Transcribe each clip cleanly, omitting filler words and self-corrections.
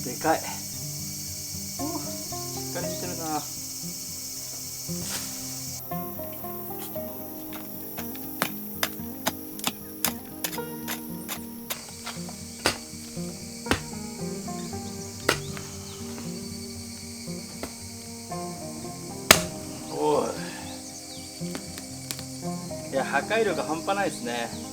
でかい。お、しっかりしてるな。おい。いや、破壊力半端ないですね。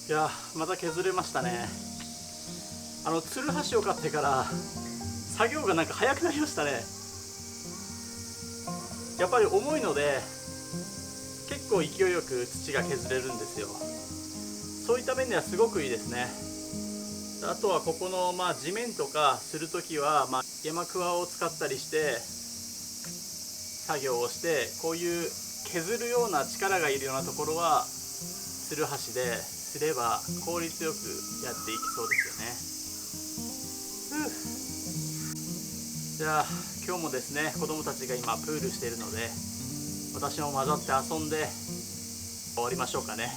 いやまた削れましたね。つるはしを買ってから作業がなんか早くなりましたね。やっぱり重いので結構勢いよく土が削れるんですよ。そういった面ではすごくいいですね。あとはここの地面とかするときは山くわを使ったりして作業をして、こういう削るような力がいるようなところはつるはしですれば効率よくやっていきそうですよね。じゃあ今日もですね、子供たちが今プールしているので私も混ざって遊んで終わりましょうかね。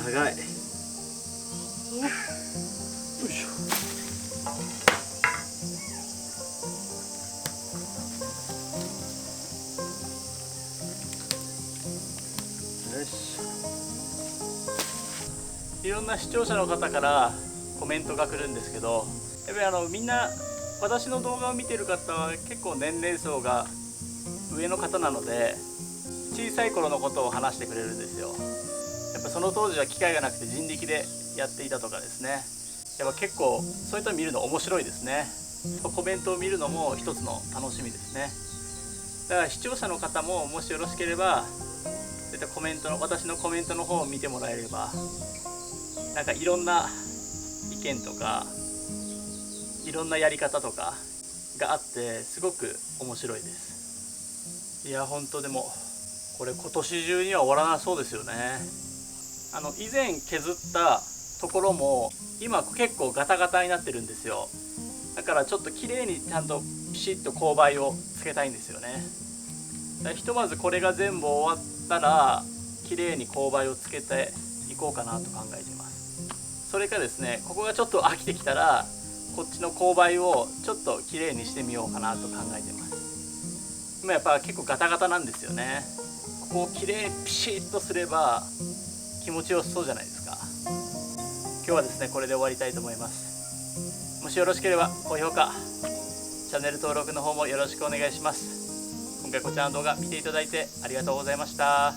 長い。よいしょ。よし。いろんな視聴者の方からコメントが来るんですけど、やっぱりみんな私の動画を見てる方は結構年齢層が上の方なので、小さい頃のことを話してくれるんですよ。やっぱその当時は機会がなくて人力でやっていたとかですね。やっぱ結構そういったの見るの面白いですね。コメントを見るのも一つの楽しみですね。だから視聴者の方ももしよろしければそういった私のコメントの方を見てもらえれば、なんかいろんな意見とかいろんなやり方とかがあってすごく面白いです。いや本当でもこれ今年中には終わらなそうですよね。以前削ったところも今結構ガタガタになってるんですよ。だからちょっと綺麗にちゃんとピシッと勾配をつけたいんですよね。だからひとまずこれが全部終わったら綺麗に勾配をつけていこうかなと考えています。それかですね、ここがちょっと飽きてきたらこっちの勾配をちょっと綺麗にしてみようかなと考えてます。今やっぱ結構ガタガタなんですよね。ここを綺麗にピシッとすれば気持ちよさそうじゃないですか。今日はですねこれで終わりたいと思います。もしよろしければ高評価、チャンネル登録の方もよろしくお願いします。今回こちらの動画見ていただいてありがとうございました。